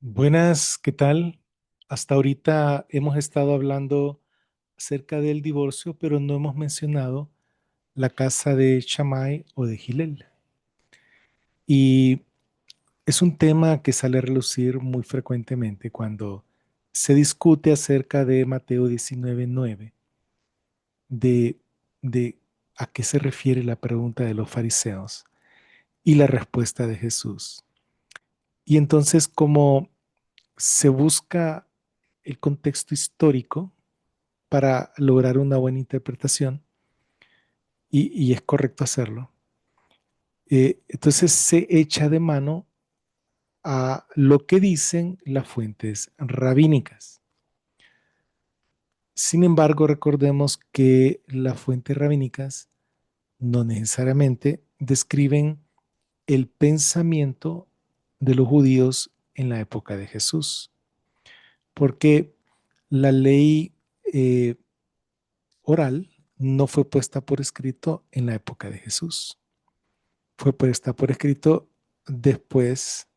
Buenas, ¿qué tal? Hasta ahorita hemos estado hablando acerca del divorcio, pero no hemos mencionado la casa de Shammai o de Gilel. Y es un tema que sale a relucir muy frecuentemente cuando se discute acerca de Mateo 19:9, de, de a qué se refiere la pregunta de los fariseos y la respuesta de Jesús. Y entonces, como se busca el contexto histórico, para lograr una buena interpretación y es correcto hacerlo. Entonces se echa de mano a lo que dicen las fuentes rabínicas. Sin embargo, recordemos que las fuentes rabínicas no necesariamente describen el pensamiento de los judíos en la época de Jesús, porque la ley eh, oral no fue puesta por escrito en la época de Jesús. Fue puesta por escrito después,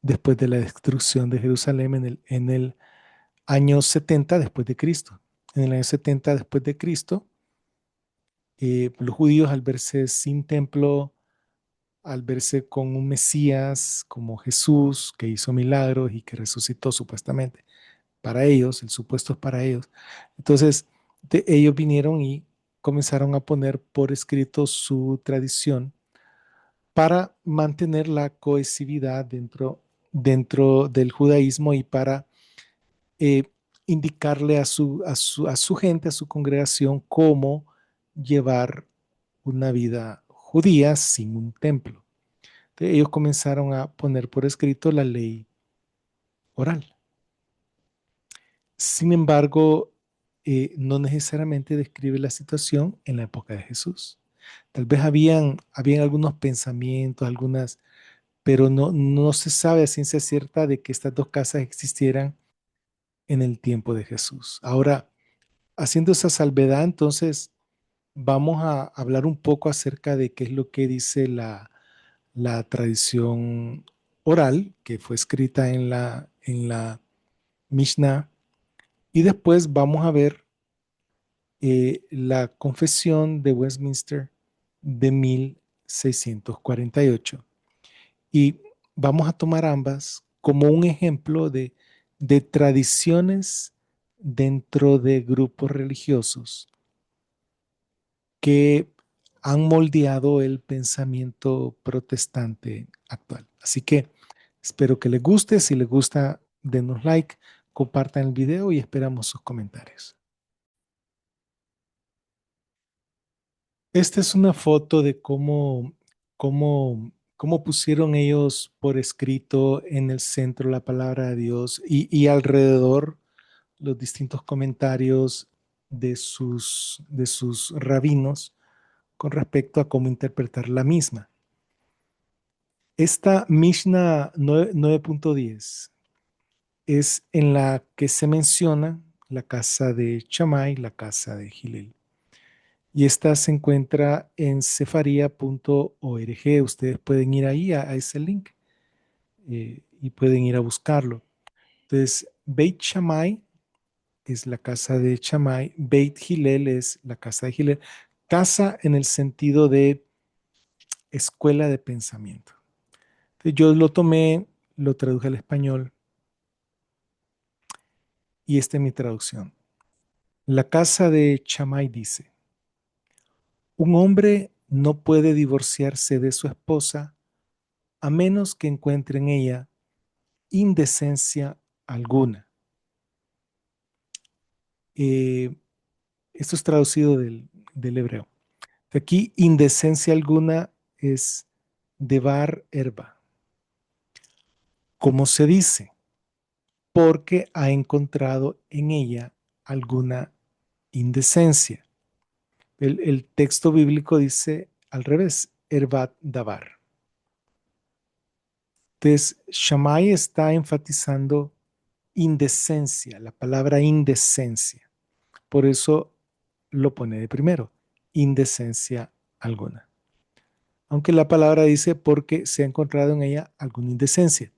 después de la destrucción de Jerusalén en el año 70 después de Cristo. En el año 70 después de Cristo, los judíos al verse sin templo, al verse con un Mesías como Jesús, que hizo milagros y que resucitó supuestamente para ellos, el supuesto es para ellos. Entonces, ellos vinieron y comenzaron a poner por escrito su tradición para mantener la cohesividad dentro del judaísmo y para eh, indicarle a su gente, a su congregación, cómo llevar una vida judía sin un templo. Entonces, ellos comenzaron a poner por escrito la ley oral. Sin embargo, no necesariamente describe la situación en la época de Jesús. Tal vez habían algunos pensamientos, pero no se sabe a ciencia cierta de que estas dos casas existieran en el tiempo de Jesús. Ahora, haciendo esa salvedad, entonces vamos a hablar un poco acerca de qué es lo que dice la tradición oral que fue escrita en la Mishnah, y después vamos a ver la Confesión de Westminster de 1648. Y vamos a tomar ambas como un ejemplo de tradiciones dentro de grupos religiosos que han moldeado el pensamiento protestante actual. Así que espero que les guste. Si les gusta, denos like, compartan el video y esperamos sus comentarios. Esta es una foto de cómo pusieron ellos por escrito en el centro la palabra de Dios y alrededor los distintos comentarios de sus rabinos con respecto a cómo interpretar la misma. Esta Mishnah 9.10 es en la que se menciona la casa de Shammai, la casa de Gilel. Y esta se encuentra en cefaria.org. Ustedes pueden ir ahí a ese link y pueden ir a buscarlo. Entonces, Beit Shammai es la casa de Shammai, Beit Hillel es la casa de Hillel. Casa en el sentido de escuela de pensamiento. Entonces, yo lo tomé, lo traduje al español y esta es mi traducción. La casa de Shammai dice: un hombre no puede divorciarse de su esposa a menos que encuentre en ella indecencia alguna. Eh, Esto es traducido del hebreo. Aquí, indecencia alguna es devar herba. Como se dice, porque ha encontrado en ella alguna indecencia. El texto bíblico dice al revés, herbat davar. Entonces, Shammai está enfatizando indecencia, la palabra indecencia. Por eso lo pone de primero, indecencia alguna. Aunque la palabra dice porque se ha encontrado en ella alguna indecencia.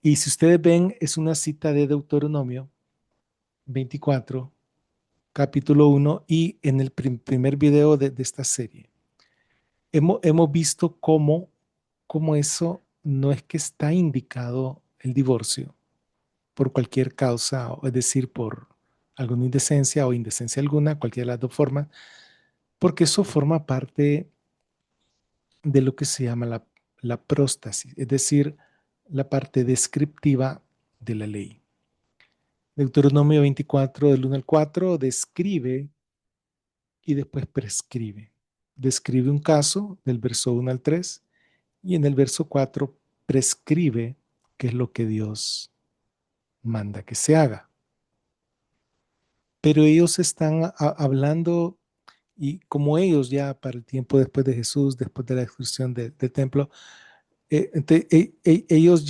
Y si ustedes ven, es una cita de Deuteronomio 24, capítulo 1, y en el primer video de esta serie. Hemos visto cómo eso no es que está indicado el divorcio por cualquier causa, es decir, por alguna indecencia o indecencia alguna, cualquiera de las dos formas, porque eso forma parte de lo que se llama la próstasis, es decir, la parte descriptiva de la ley. Deuteronomio 24, del 1 al 4, describe y después prescribe. Describe un caso del verso 1 al 3 y en el verso 4 prescribe qué es lo que Dios manda que se haga. Pero ellos están hablando y como ellos ya para el tiempo después de Jesús, después de la destrucción del templo, ellos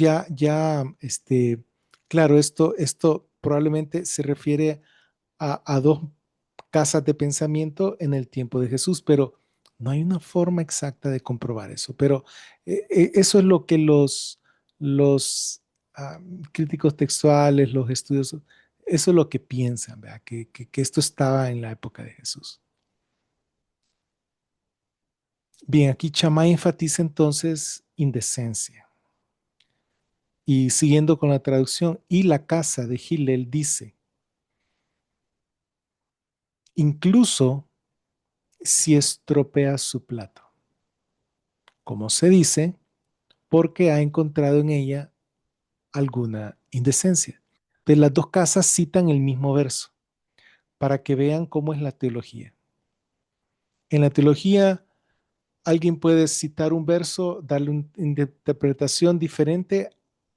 claro, esto probablemente se refiere a dos casas de pensamiento en el tiempo de Jesús, pero no hay una forma exacta de comprobar eso. Pero eso es lo que los ah, críticos textuales, los estudiosos, eso es lo que piensan, ¿verdad? Que esto estaba en la época de Jesús. Bien, aquí Chamay enfatiza entonces indecencia. Y siguiendo con la traducción, y la casa de Gilel dice, incluso si estropea su plato, como se dice, porque ha encontrado en ella alguna indecencia. De las dos casas citan el mismo verso para que vean cómo es la teología. En la teología, alguien puede citar un verso, darle una interpretación diferente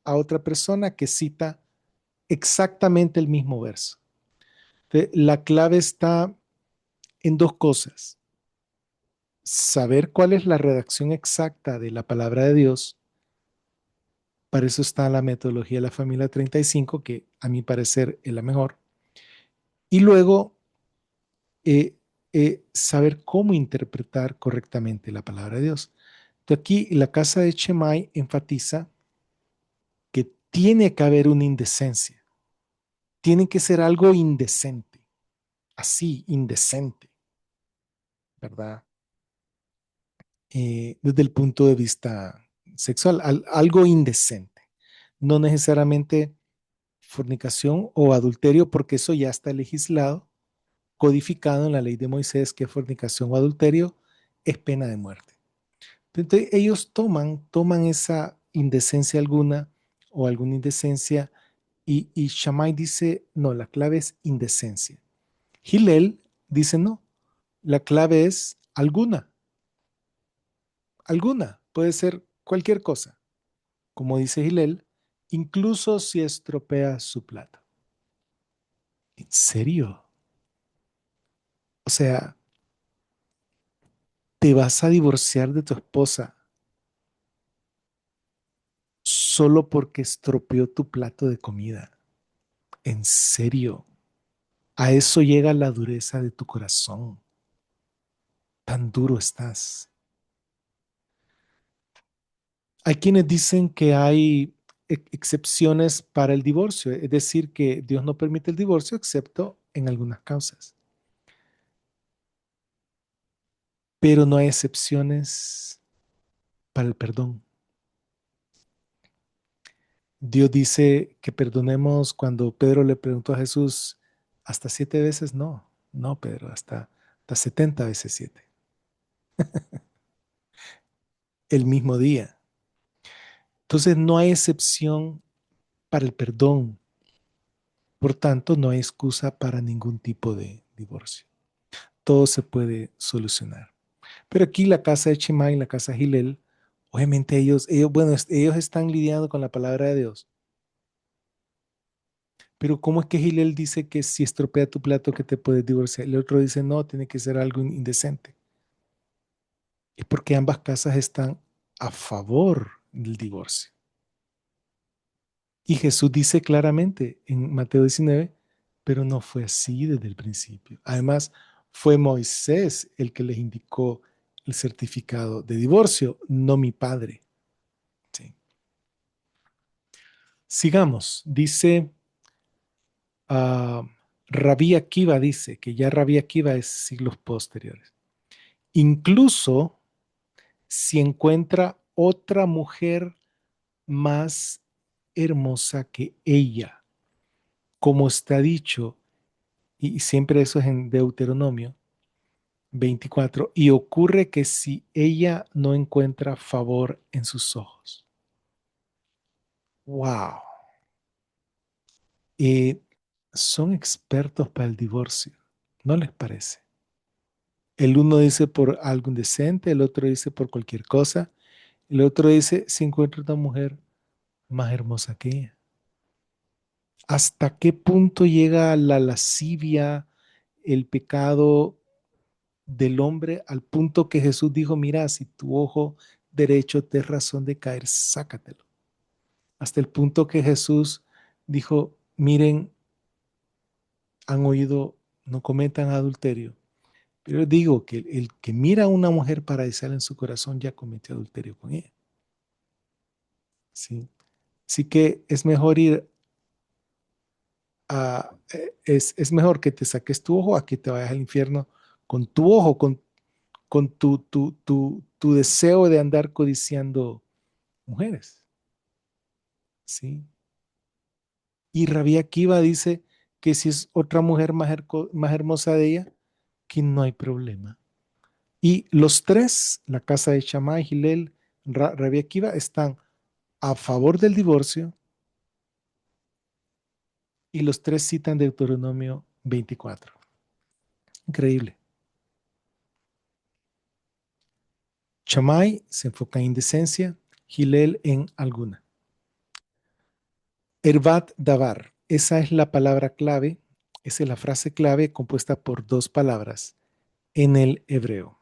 a otra persona que cita exactamente el mismo verso. La clave está en dos cosas. Saber cuál es la redacción exacta de la palabra de Dios. Para eso está la metodología de la familia 35, que a mi parecer es la mejor. Y luego, eh, saber cómo interpretar correctamente la palabra de Dios. Entonces aquí la casa de Chemai enfatiza que tiene que haber una indecencia. Tiene que ser algo indecente. Así, indecente, ¿verdad? Desde el punto de vista sexual, algo indecente. No necesariamente fornicación o adulterio, porque eso ya está legislado, codificado en la ley de Moisés, que fornicación o adulterio es pena de muerte. Entonces ellos toman esa indecencia alguna o alguna indecencia y Shammai dice, no, la clave es indecencia. Hillel dice, no, la clave es alguna, puede ser cualquier cosa. Como dice Hillel, incluso si estropea su plata. ¿En serio? O sea, te vas a divorciar de tu esposa solo porque estropeó tu plato de comida. En serio, a eso llega la dureza de tu corazón. Tan duro estás. Hay quienes dicen que hay excepciones para el divorcio, es decir, que Dios no permite el divorcio excepto en algunas causas, pero no hay excepciones para el perdón. Dios dice que perdonemos cuando Pedro le preguntó a Jesús, hasta 7 veces, no, no, Pedro, hasta 70 veces 7, el mismo día. Entonces no hay excepción para el perdón, por tanto no hay excusa para ningún tipo de divorcio. Todo se puede solucionar. Pero aquí la casa de Chimay, la casa de Gilel, obviamente bueno, ellos están lidiando con la palabra de Dios. Pero ¿cómo es que Gilel dice que si estropea tu plato que te puedes divorciar? El otro dice, no, tiene que ser algo indecente. Es porque ambas casas están a favor del divorcio. Y Jesús dice claramente en Mateo 19, pero no fue así desde el principio. Además, fue Moisés el que les indicó el certificado de divorcio, no mi padre. Sí. Sigamos. Dice, ah, Rabí Akiva dice que ya Rabí Akiva es siglos posteriores. Incluso si encuentra otra mujer más hermosa que ella, como está dicho, y siempre eso es en Deuteronomio 24, y ocurre que si ella no encuentra favor en sus ojos. Wow. Eh, Son expertos para el divorcio, ¿no les parece? El uno dice por algo indecente, el otro dice por cualquier cosa, el otro dice si encuentra una mujer más hermosa que ella. ¿Hasta qué punto llega la lascivia, el pecado del hombre al punto que Jesús dijo, mira, si tu ojo derecho te es razón de caer, sácatelo? Hasta el punto que Jesús dijo, miren, han oído, no cometan adulterio. Pero digo que el que mira a una mujer para desearla en su corazón ya cometió adulterio con ella. ¿Sí? Así que es mejor ir es mejor que te saques tu ojo a que te vayas al infierno con tu ojo, con tu deseo de andar codiciando mujeres. ¿Sí? Y Rabí Akiva dice que si es otra mujer más hermosa de ella, que no hay problema. Y los tres, la casa de Shammai, Hillel, Rabí Akiva, están a favor del divorcio y los tres citan Deuteronomio 24. Increíble. Shammai se enfoca en indecencia, Hillel en alguna. Ervat davar, esa es la palabra clave, esa es la frase clave compuesta por dos palabras en el hebreo.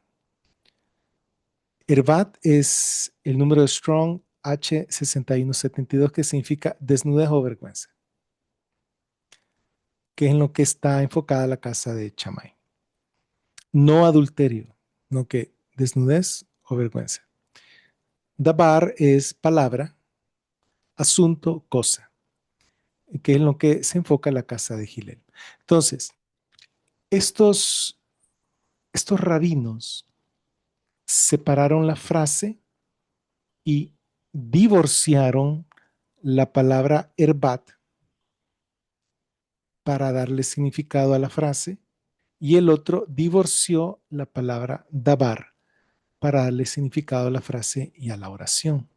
Ervat es el número de Strong H6172 que significa desnudez o vergüenza, que es en lo que está enfocada la casa de Shammai. No adulterio, no que desnudez o vergüenza. Dabar es palabra, asunto, cosa, que es en lo que se enfoca la casa de Hillel. Entonces, estos, estos rabinos separaron la frase y divorciaron la palabra erbat para darle significado a la frase y el otro divorció la palabra dabar para darle significado a la frase y a la oración.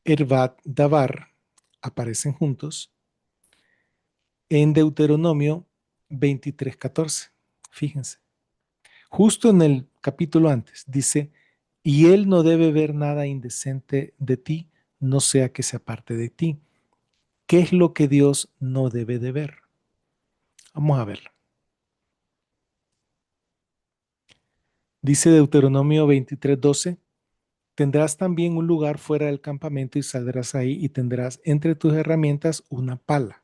Erbat, dabar aparecen juntos en Deuteronomio 23:14. Fíjense. Justo en el capítulo antes dice, y él no debe ver nada indecente de ti, no sea que se aparte de ti. ¿Qué es lo que Dios no debe de ver? Vamos a verlo. Dice Deuteronomio 23:12, tendrás también un lugar fuera del campamento y saldrás ahí y tendrás entre tus herramientas una pala.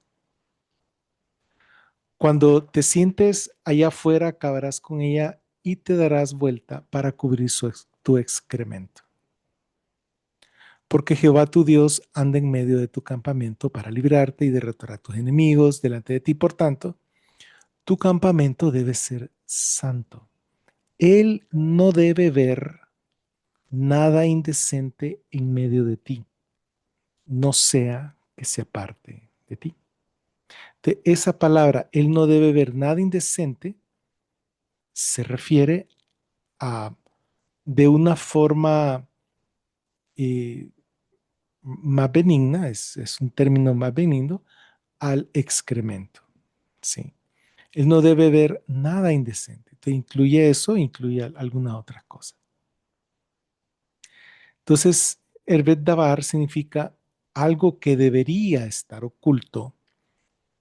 Cuando te sientes allá afuera, acabarás con ella y te darás vuelta para cubrir tu excremento. Porque Jehová tu Dios anda en medio de tu campamento para librarte y derrotar a tus enemigos delante de ti. Por tanto, tu campamento debe ser santo. Él no debe ver nada indecente en medio de ti, no sea que se aparte de ti. De esa palabra, Él no debe ver nada indecente, se refiere a de una forma eh, más benigna, es un término más benigno, al excremento. ¿Sí? Él no debe ver nada indecente. Te incluye eso, incluye alguna otra cosa. Entonces, Herbet Dabar significa algo que debería estar oculto,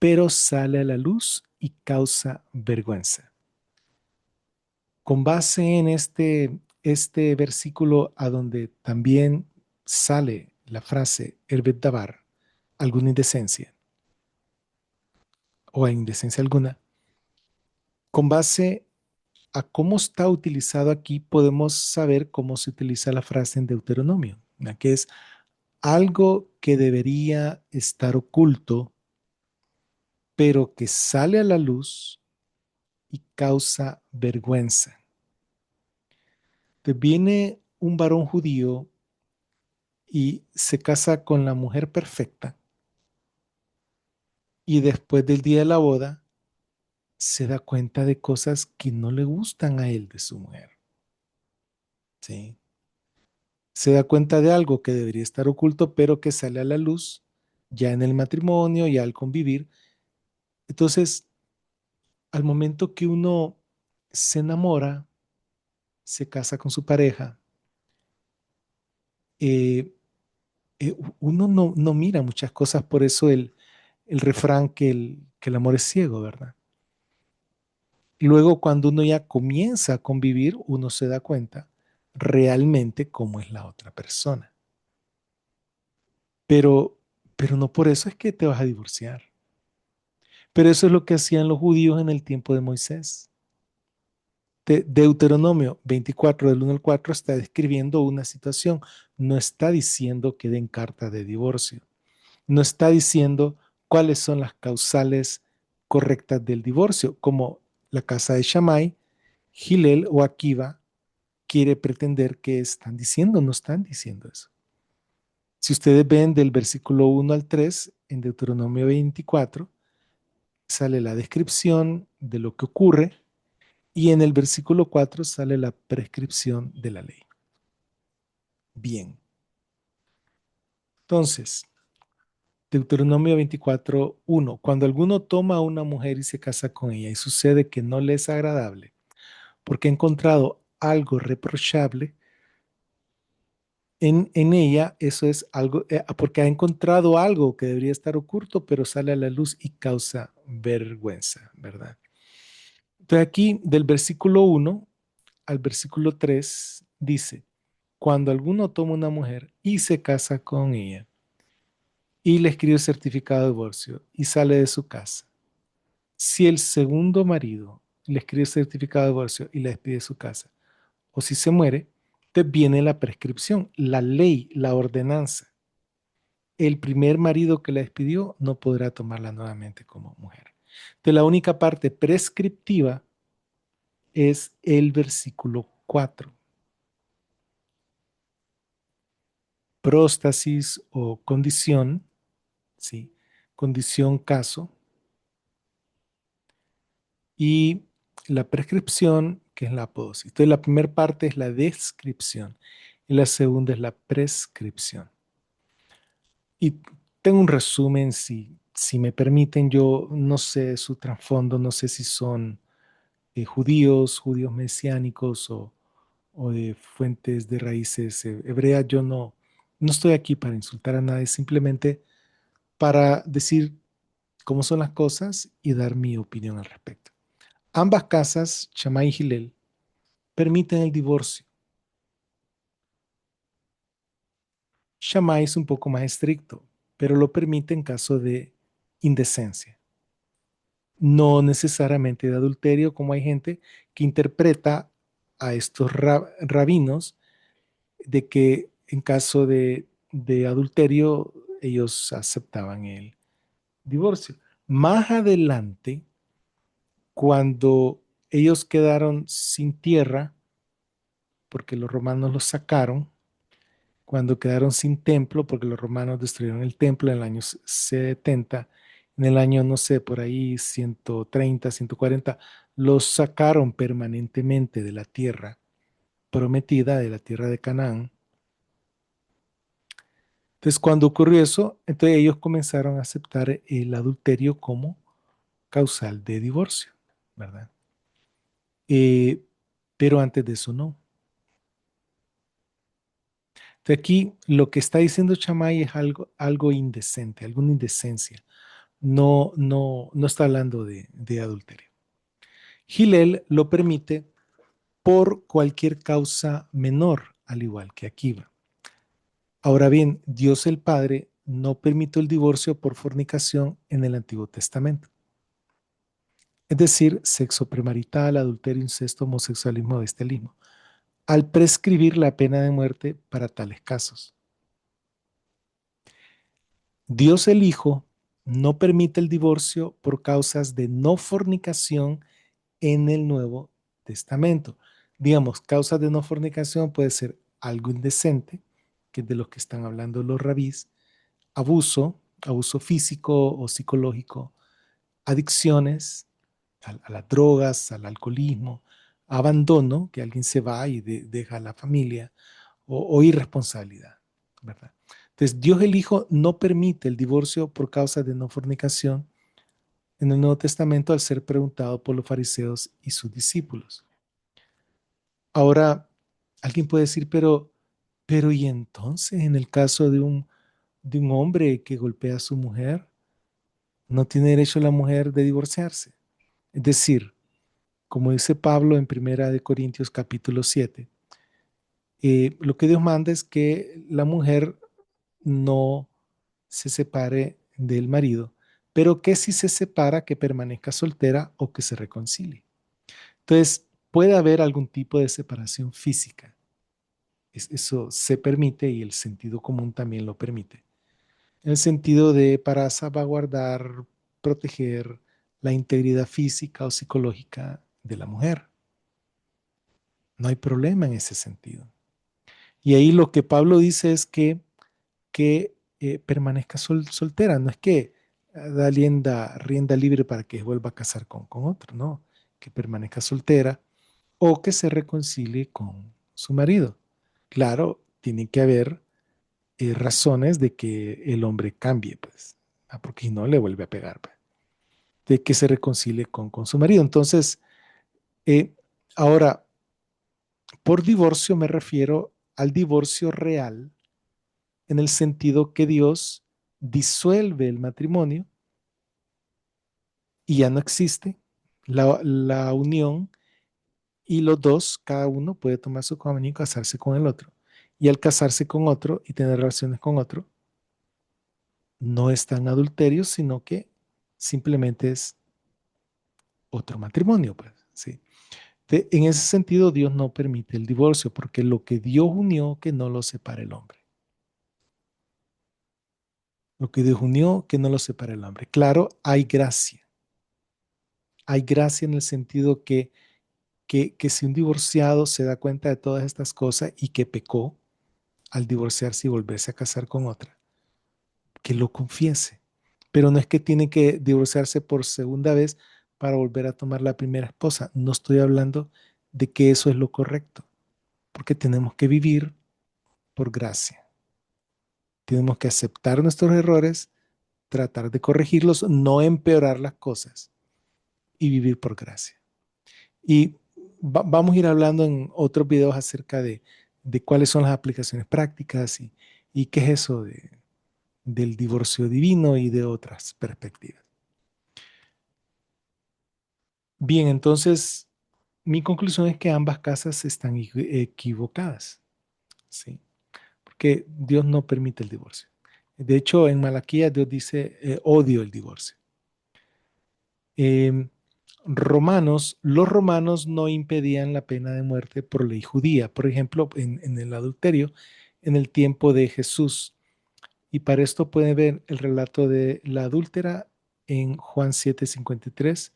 pero sale a la luz y causa vergüenza. Con base en este versículo a donde también sale la frase Herbet Dabar, alguna indecencia o indecencia alguna, con base a cómo está utilizado aquí, podemos saber cómo se utiliza la frase en Deuteronomio, que es algo que debería estar oculto, pero que sale a la luz y causa vergüenza. Te viene un varón judío y se casa con la mujer perfecta y después del día de la boda se da cuenta de cosas que no le gustan a él de su mujer. ¿Sí? Se da cuenta de algo que debería estar oculto, pero que sale a la luz ya en el matrimonio, ya al convivir. Entonces, al momento que uno se enamora, se casa con su pareja, eh, uno no mira muchas cosas, por eso el refrán que el amor es ciego, ¿verdad? Luego, cuando uno ya comienza a convivir, uno se da cuenta realmente cómo es la otra persona. Pero, pero no por eso es que te vas a divorciar. Pero eso es lo que hacían los judíos en el tiempo de Moisés. Deuteronomio 24 del 1 al 4 está describiendo una situación. No está diciendo que den carta de divorcio. No está diciendo cuáles son las causales correctas del divorcio, como la casa de Shammai, Gilel o Akiva quiere pretender que están diciendo. No están diciendo eso. Si ustedes ven del versículo 1 al 3 en Deuteronomio 24, sale la descripción de lo que ocurre y en el versículo 4 sale la prescripción de la ley. Bien, entonces, Deuteronomio 24:1, cuando alguno toma a una mujer y se casa con ella y sucede que no le es agradable porque ha encontrado algo reprochable en ella, eso es algo, porque ha encontrado algo que debería estar oculto, pero sale a la luz y causa vergüenza, ¿verdad? Entonces aquí del versículo 1 al versículo 3 dice, cuando alguno toma una mujer y se casa con ella y le escribe certificado de divorcio y sale de su casa, si el segundo marido le escribe certificado de divorcio y la despide de su casa, o si se muere, te viene la prescripción, la ley, la ordenanza. El primer marido que la despidió no podrá tomarla nuevamente como mujer. Entonces, la única parte prescriptiva es el versículo 4. Próstasis o condición, ¿sí? Condición, caso, y la prescripción, que es la apodosis. Entonces, la primera parte es la descripción y la segunda es la prescripción. Y tengo un resumen, si me permiten, yo no sé su trasfondo, no sé si son judíos mesiánicos o de fuentes de raíces hebreas. Yo no estoy aquí para insultar a nadie, simplemente para decir cómo son las cosas y dar mi opinión al respecto. Ambas casas, Shammai y Hillel, permiten el divorcio. Shammai es un poco más estricto, pero lo permite en caso de indecencia. No necesariamente de adulterio, como hay gente que interpreta a estos rabinos de que en caso de adulterio ellos aceptaban el divorcio. Más adelante, cuando ellos quedaron sin tierra, porque los romanos los sacaron, cuando quedaron sin templo, porque los romanos destruyeron el templo en el año 70, en el año, no sé, por ahí 130, 140, los sacaron permanentemente de la tierra prometida, de la tierra de Canaán. Entonces, cuando ocurrió eso, entonces ellos comenzaron a aceptar el adulterio como causal de divorcio, ¿verdad? Eh, pero antes de eso no. Entonces aquí lo que está diciendo Chamay es algo indecente, alguna indecencia. No está hablando de adulterio. Gilel lo permite por cualquier causa menor, al igual que Akiva. Ahora bien, Dios el Padre no permitió el divorcio por fornicación en el Antiguo Testamento. Es decir, sexo premarital, adulterio, incesto, homosexualismo, bestialismo, al prescribir la pena de muerte para tales casos. Dios el Hijo no permite el divorcio por causas de no fornicación en el Nuevo Testamento. Digamos, causas de no fornicación puede ser algo indecente, que es de lo que están hablando los rabís, abuso, abuso físico o psicológico, adicciones a las drogas, al alcoholismo, abandono, que alguien se va y deja a la familia, o irresponsabilidad, ¿verdad? Entonces, Dios el Hijo no permite el divorcio por causa de no fornicación en el Nuevo Testamento al ser preguntado por los fariseos y sus discípulos. Ahora, alguien puede decir, pero ¿y entonces en el caso de un hombre que golpea a su mujer, no tiene derecho la mujer de divorciarse? Es decir, como dice Pablo en Primera de Corintios capítulo 7, lo que Dios manda es que la mujer no se separe del marido, pero que si se separa, que permanezca soltera o que se reconcilie. Entonces, puede haber algún tipo de separación física. Eso se permite y el sentido común también lo permite. En el sentido de para salvaguardar, proteger la integridad física o psicológica de la mujer. No hay problema en ese sentido. Y ahí lo que Pablo dice es que permanezca soltera, no es que da rienda libre para que vuelva a casar con otro, no, que permanezca soltera o que se reconcilie con su marido. Claro, tiene que haber razones de que el hombre cambie, pues, porque si no le vuelve a pegar, pues, de que se reconcilie con su marido. Entonces, eh, ahora, por divorcio me refiero al divorcio real en el sentido que Dios disuelve el matrimonio y ya no existe la unión y los dos, cada uno puede tomar su comunión y casarse con el otro. Y al casarse con otro y tener relaciones con otro, no está en adulterio, sino que simplemente es otro matrimonio, pues, ¿sí? En ese sentido, Dios no permite el divorcio, porque lo que Dios unió, que no lo separe el hombre. Lo que Dios unió, que no lo separe el hombre. Claro, hay gracia. Hay gracia en el sentido que si un divorciado se da cuenta de todas estas cosas y que pecó al divorciarse y volverse a casar con otra, que lo confiese. Pero no es que tiene que divorciarse por segunda vez para volver a tomar la primera esposa. No estoy hablando de que eso es lo correcto, porque tenemos que vivir por gracia. Tenemos que aceptar nuestros errores, tratar de corregirlos, no empeorar las cosas y vivir por gracia. Y vamos a ir hablando en otros videos acerca de cuáles son las aplicaciones prácticas y qué es eso del divorcio divino y de otras perspectivas. Bien, entonces mi conclusión es que ambas casas están equivocadas, ¿sí? Porque Dios no permite el divorcio. De hecho, en Malaquías Dios dice, odio el divorcio. Eh, los romanos no impedían la pena de muerte por ley judía, por ejemplo, en el adulterio, en el tiempo de Jesús. Y para esto pueden ver el relato de la adúltera en Juan 7:53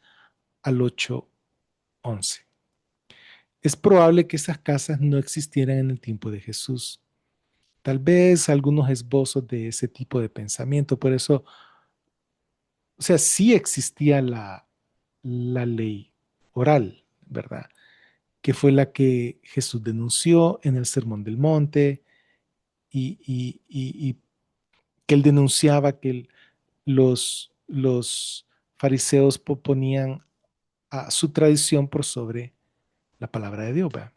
al 8:11. Es probable que esas casas no existieran en el tiempo de Jesús. Tal vez algunos esbozos de ese tipo de pensamiento. Por eso, o sea, sí existía la ley oral, ¿verdad? Que fue la que Jesús denunció en el Sermón del Monte y que él denunciaba que los fariseos ponían a su tradición por sobre la palabra de Dios, ¿verdad?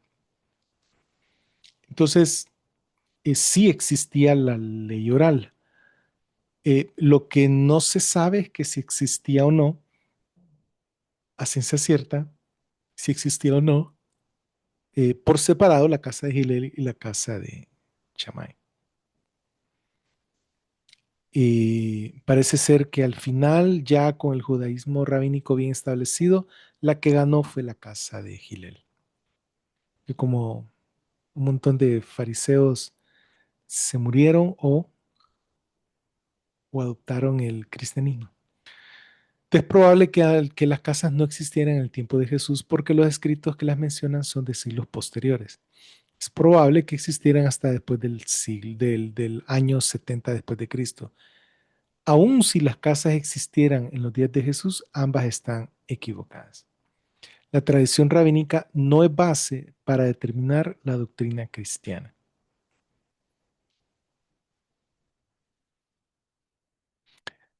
Entonces, sí existía la ley oral. Lo que no se sabe es que si existía o no, a ciencia cierta, si existía o no, por separado la casa de Gilel y la casa de Chamay. Parece ser que al final, ya con el judaísmo rabínico bien establecido, la que ganó fue la casa de Gilel. Y como un montón de fariseos se murieron o o adoptaron el cristianismo. Es probable que las casas no existieran en el tiempo de Jesús porque los escritos que las mencionan son de siglos posteriores. Es probable que existieran hasta después del año 70 después de Cristo. Aun si las casas existieran en los días de Jesús, ambas están equivocadas. La tradición rabínica no es base para determinar la doctrina cristiana.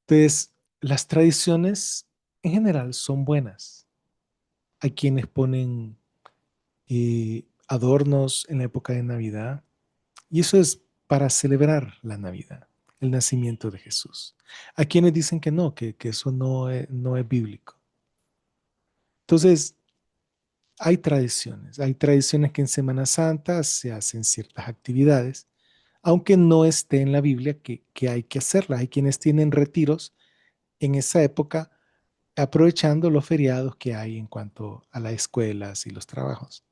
Entonces, las tradiciones en general son buenas. Hay quienes ponen adornos en la época de Navidad y eso es para celebrar la Navidad, el nacimiento de Jesús. Hay quienes dicen que no, que eso no es bíblico. Entonces, hay tradiciones que en Semana Santa se hacen ciertas actividades, aunque no esté en la Biblia que hay que hacerlas. Hay quienes tienen retiros en esa época aprovechando los feriados que hay en cuanto a las escuelas y los trabajos.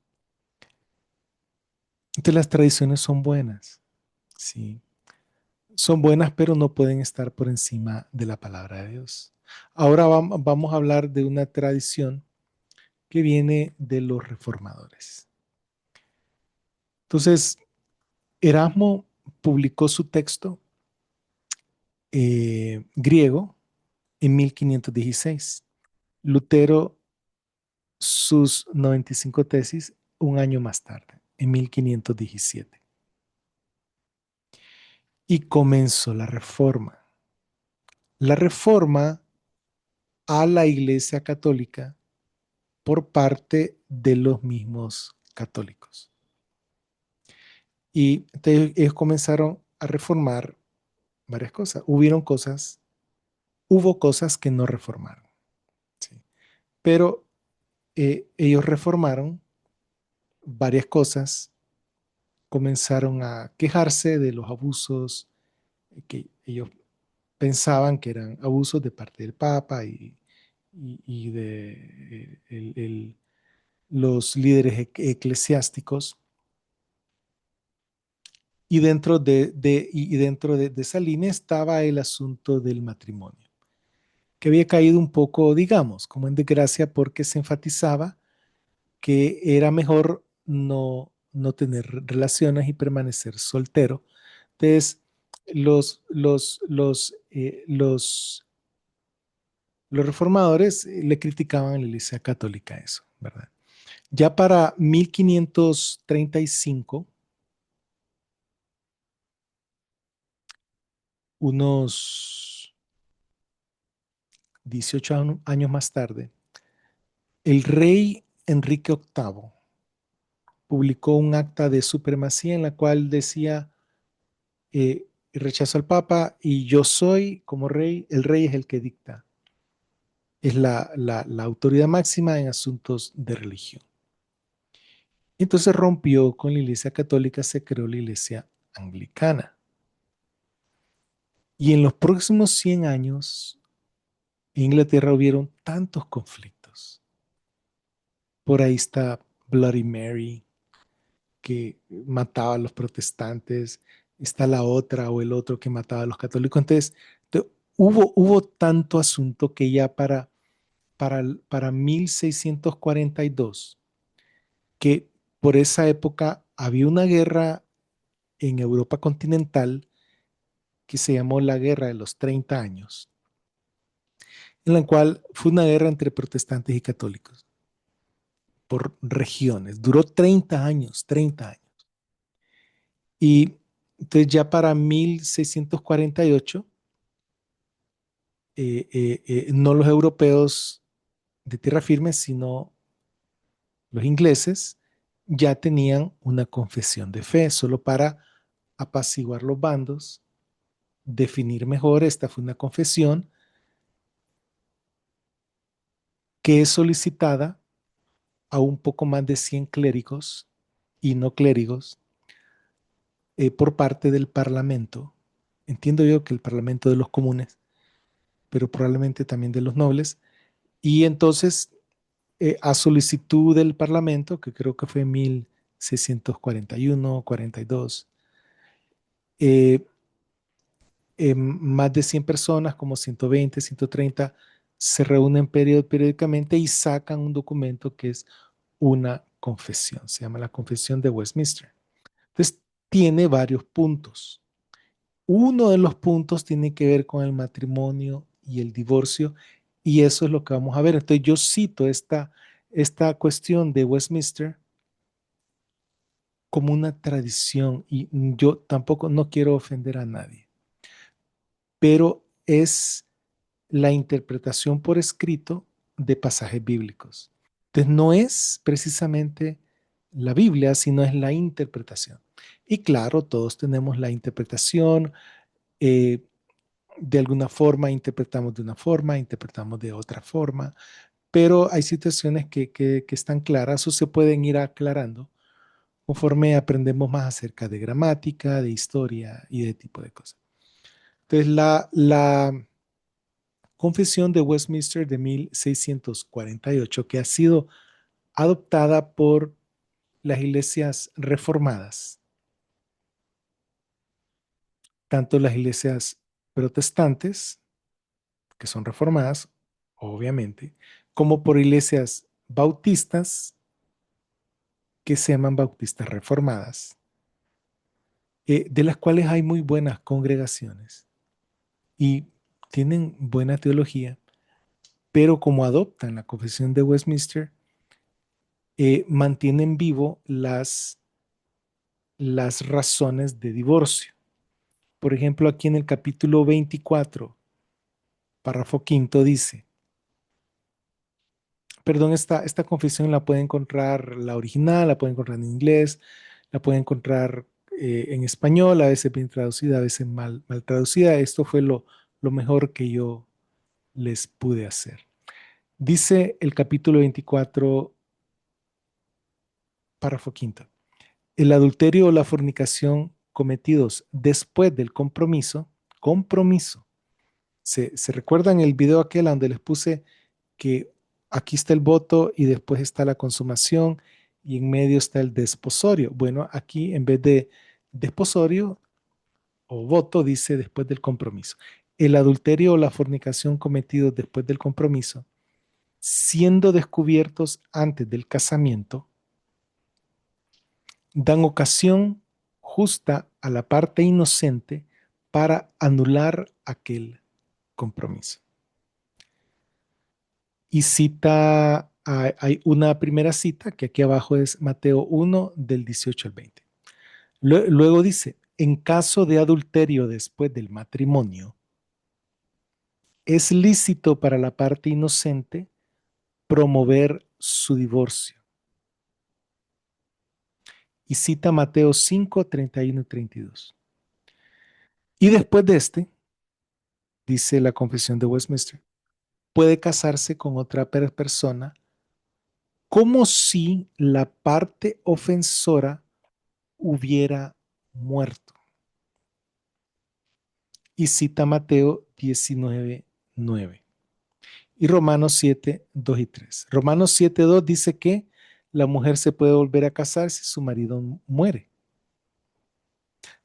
Entonces las tradiciones son buenas, sí. Son buenas, pero no pueden estar por encima de la palabra de Dios. Ahora vamos a hablar de una tradición que viene de los reformadores. Entonces, Erasmo publicó su texto griego en 1516. Lutero sus 95 tesis un año más tarde, en 1517. Y comenzó la reforma. La reforma a la Iglesia Católica por parte de los mismos católicos. Y entonces ellos comenzaron a reformar varias cosas. Hubo cosas que no reformaron, ¿sí? Pero ellos reformaron varias cosas, comenzaron a quejarse de los abusos que ellos pensaban que eran abusos de parte del Papa y de los líderes eclesiásticos. Y dentro de esa línea estaba el asunto del matrimonio, que había caído un poco, digamos, como en desgracia porque se enfatizaba que era mejor no tener relaciones y permanecer soltero. Entonces, los reformadores le criticaban a la Iglesia Católica eso, ¿verdad? Ya para 1535, unos 18 años más tarde, el rey Enrique VIII publicó un acta de supremacía en la cual decía, rechazo al Papa y yo soy como rey, el rey es el que dicta, es la autoridad máxima en asuntos de religión. Entonces rompió con la Iglesia Católica, se creó la Iglesia Anglicana. Y en los próximos 100 años, en Inglaterra hubieron tantos conflictos. Por ahí está Bloody Mary, que mataba a los protestantes, está la otra o el otro que mataba a los católicos. Entonces, hubo tanto asunto que ya para 1642, que por esa época había una guerra en Europa continental que se llamó la Guerra de los 30 años, en la cual fue una guerra entre protestantes y católicos por regiones. Duró 30 años, 30 años. Y entonces ya para 1648, no los europeos de tierra firme, sino los ingleses, ya tenían una confesión de fe, solo para apaciguar los bandos, definir mejor, esta fue una confesión que es solicitada a un poco más de 100 clérigos y no clérigos por parte del Parlamento. Entiendo yo que el Parlamento de los comunes, pero probablemente también de los nobles. Y entonces, a solicitud del Parlamento, que creo que fue en 1641, 42, más de 100 personas, como 120, 130, se reúnen periódicamente y sacan un documento que es una confesión. Se llama la Confesión de Westminster. Entonces, tiene varios puntos. Uno de los puntos tiene que ver con el matrimonio y el divorcio, y eso es lo que vamos a ver. Entonces, yo cito esta cuestión de Westminster como una tradición, y yo tampoco no quiero ofender a nadie, pero es la interpretación por escrito de pasajes bíblicos. Entonces, no es precisamente la Biblia, sino es la interpretación. Y claro, todos tenemos la interpretación. eh, de alguna forma interpretamos de una forma, interpretamos de otra forma, pero hay situaciones que están claras o se pueden ir aclarando conforme aprendemos más acerca de gramática, de historia y de tipo de cosas. Entonces, la Confesión de Westminster de 1648, que ha sido adoptada por las iglesias reformadas, tanto las iglesias protestantes, que son reformadas, obviamente, como por iglesias bautistas, que se llaman bautistas reformadas, de las cuales hay muy buenas congregaciones y tienen buena teología, pero como adoptan la Confesión de Westminster, mantienen vivo las razones de divorcio. Por ejemplo, aquí en el capítulo 24, párrafo quinto, dice, perdón, esta confesión la puede encontrar la original, la puede encontrar en inglés, la puede encontrar en español, a veces bien traducida, a veces mal traducida. Esto fue lo mejor que yo les pude hacer. Dice el capítulo 24, párrafo quinto. El adulterio o la fornicación cometidos después del compromiso. ¿Se recuerdan el video aquel donde les puse que aquí está el voto y después está la consumación y en medio está el desposorio? Bueno, aquí en vez de desposorio o voto dice después del compromiso. El adulterio o la fornicación cometidos después del compromiso, siendo descubiertos antes del casamiento, dan ocasión justa a la parte inocente para anular aquel compromiso. Y cita, hay una primera cita que aquí abajo es Mateo 1 del 18 al 20. Luego dice, en caso de adulterio después del matrimonio, es lícito para la parte inocente promover su divorcio. Y cita Mateo 5, 31 y 32. Y después de este, dice la Confesión de Westminster, puede casarse con otra persona como si la parte ofensora hubiera muerto. Y cita Mateo 19, 9. Y Romanos 7, 2 y 3. Romanos 7, 2 dice que la mujer se puede volver a casar si su marido muere.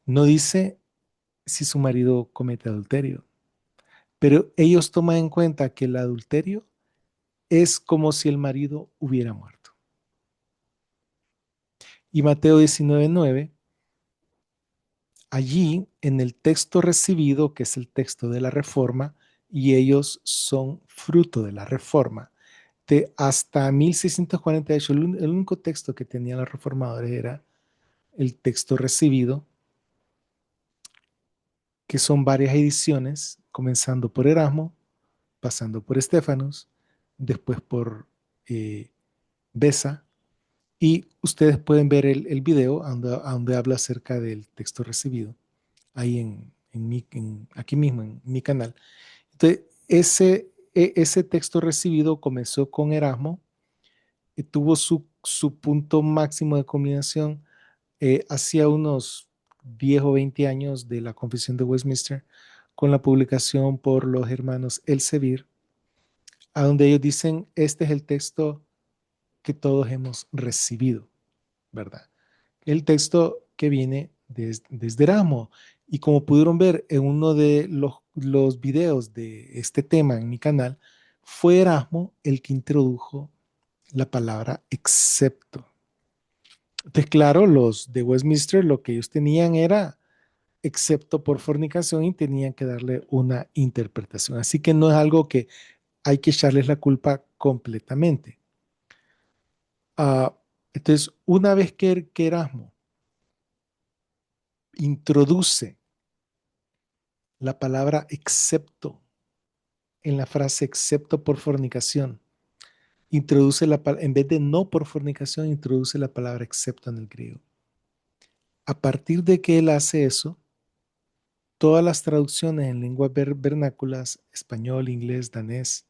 No dice si su marido comete adulterio, pero ellos toman en cuenta que el adulterio es como si el marido hubiera muerto. Y Mateo 19, 9, allí en el texto recibido, que es el texto de la Reforma, y ellos son fruto de la Reforma. Hasta 1648, el único texto que tenían los reformadores era el texto recibido, que son varias ediciones, comenzando por Erasmo, pasando por Estéfanos, después por Besa, y ustedes pueden ver el video donde habla acerca del texto recibido, ahí aquí mismo en mi canal. Entonces, ese texto recibido comenzó con Erasmo, y tuvo su punto máximo de culminación hacia unos 10 o 20 años de la Confesión de Westminster, con la publicación por los hermanos Elsevier, a donde ellos dicen, este es el texto que todos hemos recibido, ¿verdad? El texto que viene desde Erasmo. Y como pudieron ver en uno de los videos de este tema en mi canal, fue Erasmo el que introdujo la palabra excepto. Entonces, claro, los de Westminster lo que ellos tenían era excepto por fornicación y tenían que darle una interpretación. Así que no es algo que hay que echarles la culpa completamente. Ah, entonces, una vez que Erasmo introduce la palabra excepto en la frase excepto por fornicación, en vez de no por fornicación, introduce la palabra excepto en el griego. A partir de que él hace eso, todas las traducciones en lenguas vernáculas, español, inglés, danés,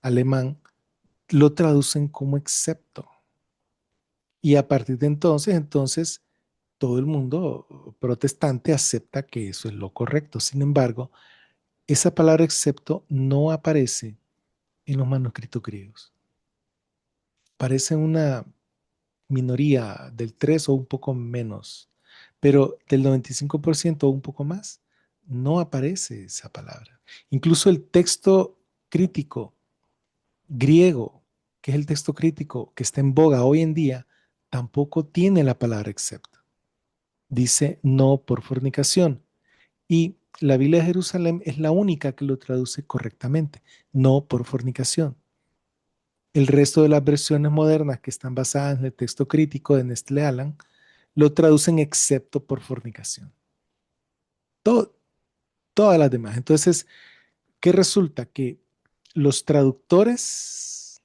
alemán, lo traducen como excepto. Y a partir de entonces, todo el mundo protestante acepta que eso es lo correcto. Sin embargo, esa palabra excepto no aparece en los manuscritos griegos. Parece una minoría del 3 o un poco menos, pero del 95% o un poco más, no aparece esa palabra. Incluso el texto crítico griego, que es el texto crítico que está en boga hoy en día, tampoco tiene la palabra excepto. Dice no por fornicación. Y la Biblia de Jerusalén es la única que lo traduce correctamente, no por fornicación. El resto de las versiones modernas que están basadas en el texto crítico de Nestle Aland lo traducen excepto por fornicación. Todo, todas las demás. Entonces, ¿qué resulta? Que los traductores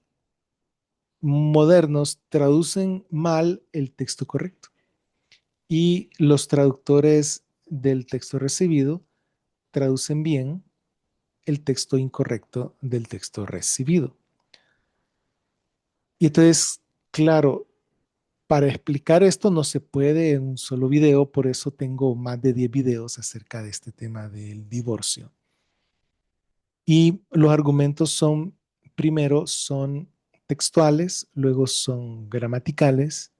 modernos traducen mal el texto correcto y los traductores del texto recibido traducen bien el texto incorrecto del texto recibido. Y entonces, claro, para explicar esto no se puede en un solo video, por eso tengo más de 10 videos acerca de este tema del divorcio. Y los argumentos son, primero son textuales, luego son gramaticales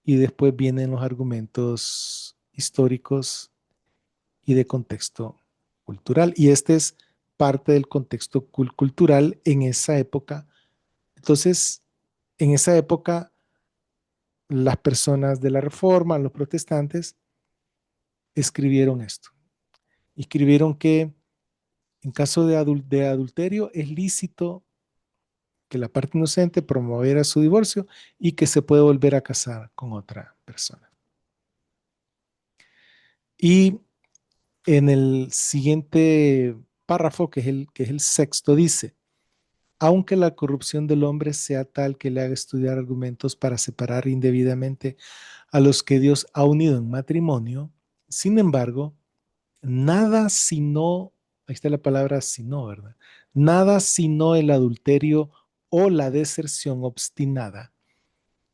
y después vienen los argumentos históricos y de contexto cultural. Y este es parte del contexto cultural en esa época. Entonces, en esa época, las personas de la Reforma, los protestantes, escribieron esto. Escribieron que en caso de adulterio es lícito que la parte inocente promoviera su divorcio y que se puede volver a casar con otra persona. Y en el siguiente párrafo, que es el sexto, dice, aunque la corrupción del hombre sea tal que le haga estudiar argumentos para separar indebidamente a los que Dios ha unido en matrimonio, sin embargo, nada sino, ahí está la palabra sino, ¿verdad? Nada sino el adulterio o la deserción obstinada,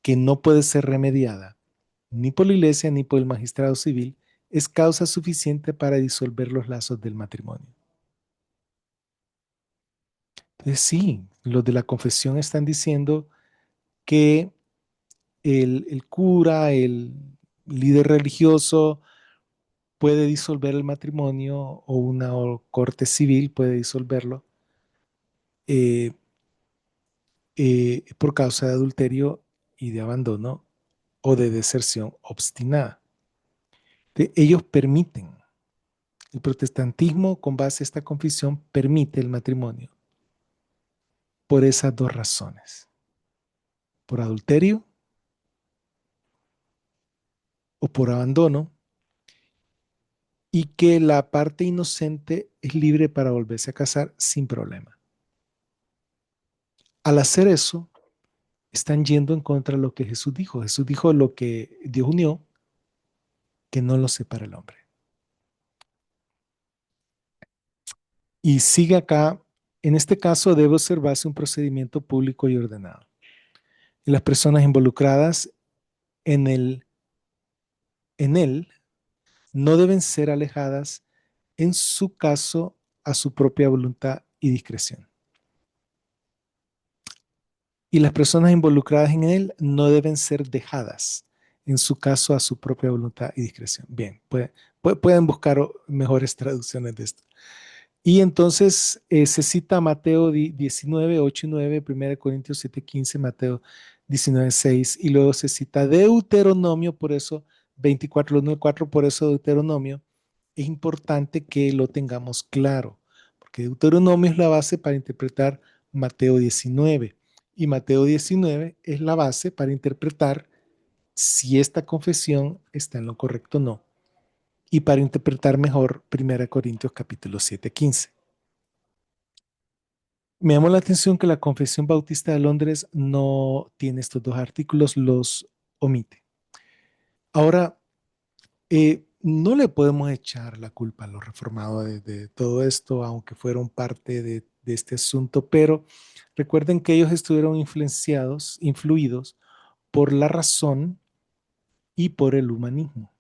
que no puede ser remediada ni por la iglesia ni por el magistrado civil, es causa suficiente para disolver los lazos del matrimonio. Entonces, sí, los de la confesión están diciendo que el cura, el líder religioso puede disolver el matrimonio o una corte civil puede disolverlo eh, por causa de adulterio y de abandono o de deserción obstinada. Ellos permiten, el protestantismo con base a esta confesión permite el matrimonio por esas dos razones, por adulterio o por abandono, y que la parte inocente es libre para volverse a casar sin problema. Al hacer eso, están yendo en contra de lo que Jesús dijo. Jesús dijo lo que Dios unió, que no lo separa el hombre. Y sigue acá, en este caso debe observarse un procedimiento público y ordenado. Y las personas involucradas en él no deben ser alejadas, en su caso, a su propia voluntad y discreción. Y las personas involucradas en él no deben ser dejadas, en su caso a su propia voluntad y discreción. Bien, pueden buscar mejores traducciones de esto. Y entonces se cita Mateo 19, 8 y 9, 1 Corintios 7, 15, Mateo 19, 6, y luego se cita Deuteronomio, por eso 24, 1 y 4, por eso Deuteronomio. Es importante que lo tengamos claro, porque Deuteronomio es la base para interpretar Mateo 19, y Mateo 19 es la base para interpretar si esta confesión está en lo correcto o no, y para interpretar mejor 1 Corintios capítulo 7, 15. Me llamó la atención que la Confesión Bautista de Londres no tiene estos dos artículos, los omite. Ahora, no le podemos echar la culpa a los reformados de todo esto, aunque fueron parte de este asunto, pero recuerden que ellos estuvieron influidos por la razón y por el humanismo,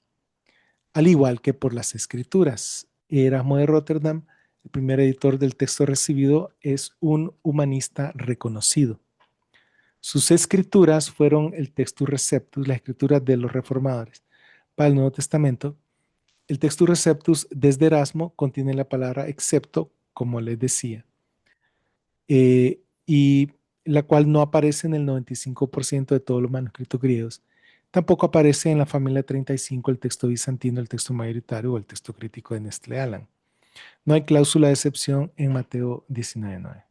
al igual que por las escrituras. Erasmo de Rotterdam, el primer editor del texto recibido, es un humanista reconocido. Sus escrituras fueron el Textus Receptus, las escrituras de los reformadores. Para el Nuevo Testamento, el Textus Receptus desde Erasmo contiene la palabra excepto, como les decía, y la cual no aparece en el 95% de todos los manuscritos griegos. Tampoco aparece en la familia 35, el texto bizantino, el texto mayoritario o el texto crítico de Nestle Aland. No hay cláusula de excepción en Mateo 19:9.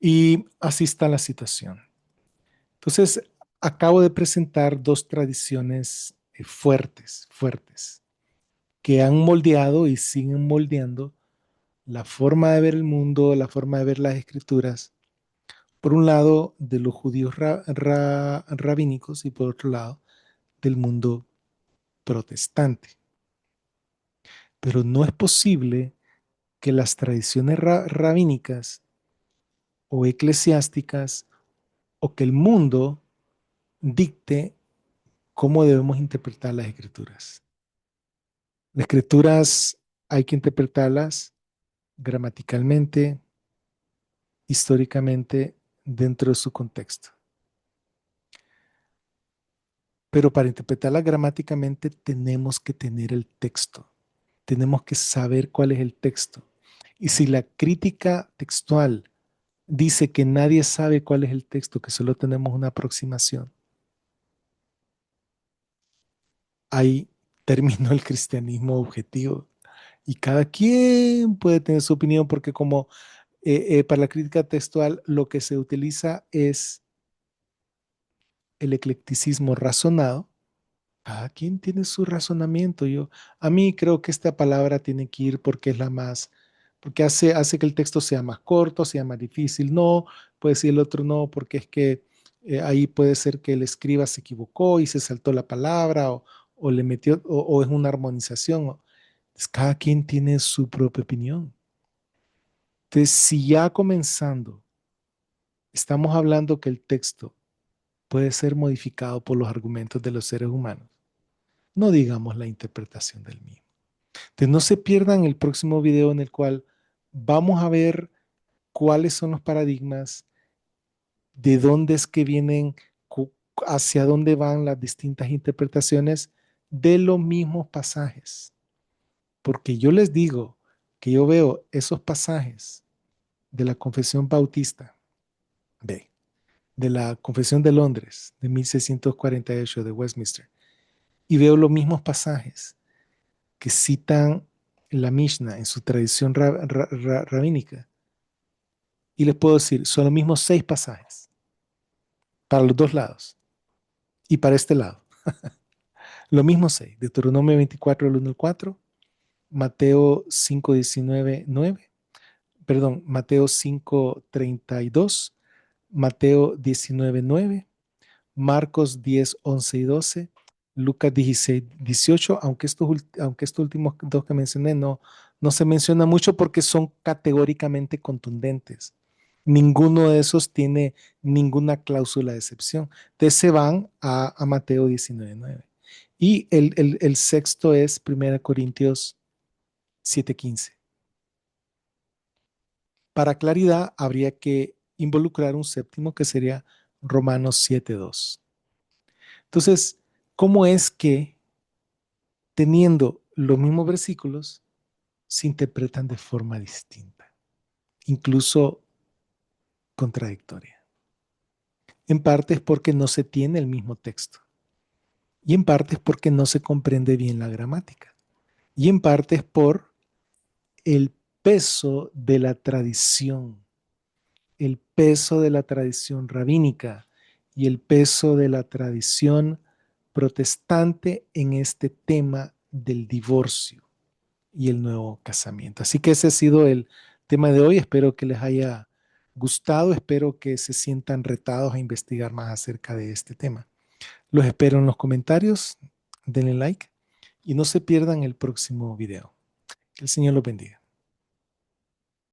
Y así está la situación. Entonces, acabo de presentar dos tradiciones fuertes, que han moldeado y siguen moldeando la forma de ver el mundo, la forma de ver las escrituras, por un lado de los judíos rabínicos y por otro lado del mundo protestante. Pero no es posible que las tradiciones rabínicas o eclesiásticas o que el mundo dicte cómo debemos interpretar las escrituras. Las escrituras hay que interpretarlas gramaticalmente, históricamente, dentro de su contexto. Pero para interpretarlas gramáticamente tenemos que tener el texto, tenemos que saber cuál es el texto. Y si la crítica textual dice que nadie sabe cuál es el texto, que solo tenemos una aproximación, ahí terminó el cristianismo objetivo. Y cada quien puede tener su opinión porque como para la crítica textual lo que se utiliza es el eclecticismo razonado. Cada quien tiene su razonamiento. A mí creo que esta palabra tiene que ir porque es la más, porque hace que el texto sea más corto, sea más difícil. No, puede decir el otro no, porque es que ahí puede ser que el escriba se equivocó y se saltó la palabra o le metió, o es una armonización. Entonces, cada quien tiene su propia opinión. Entonces, si ya comenzando estamos hablando que el texto puede ser modificado por los argumentos de los seres humanos, no digamos la interpretación del mismo. Entonces, no se pierdan el próximo video en el cual vamos a ver cuáles son los paradigmas, de dónde es que vienen, hacia dónde van las distintas interpretaciones de los mismos pasajes. Porque yo les digo que yo veo esos pasajes de la Confesión Bautista, de la Confesión de Londres de 1648 de Westminster, y veo los mismos pasajes que citan la Mishnah en su tradición rabínica. Y les puedo decir, son los mismos 6 pasajes para los dos lados y para este lado. Los mismos 6, Deuteronomio 24, el 1 al 4, Mateo 5, 19, 9, perdón, Mateo 5, 32, Mateo 19, 9, Marcos 10, 11 y 12, Lucas 16, 18, aunque estos últimos dos que mencioné no se menciona mucho porque son categóricamente contundentes. Ninguno de esos tiene ninguna cláusula de excepción. Entonces se van a Mateo 19, 9. Y el sexto es 1 Corintios 7, 15. Para claridad, habría que involucrar un séptimo que sería Romanos 7, 2. Entonces, ¿cómo es que teniendo los mismos versículos se interpretan de forma distinta, incluso contradictoria? En parte es porque no se tiene el mismo texto y en parte es porque no se comprende bien la gramática y en parte es por el peso de la tradición, el peso de la tradición rabínica y el peso de la tradición protestante en este tema del divorcio y el nuevo casamiento. Así que ese ha sido el tema de hoy. Espero que les haya gustado. Espero que se sientan retados a investigar más acerca de este tema. Los espero en los comentarios. Denle like y no se pierdan el próximo video. Que el Señor los bendiga.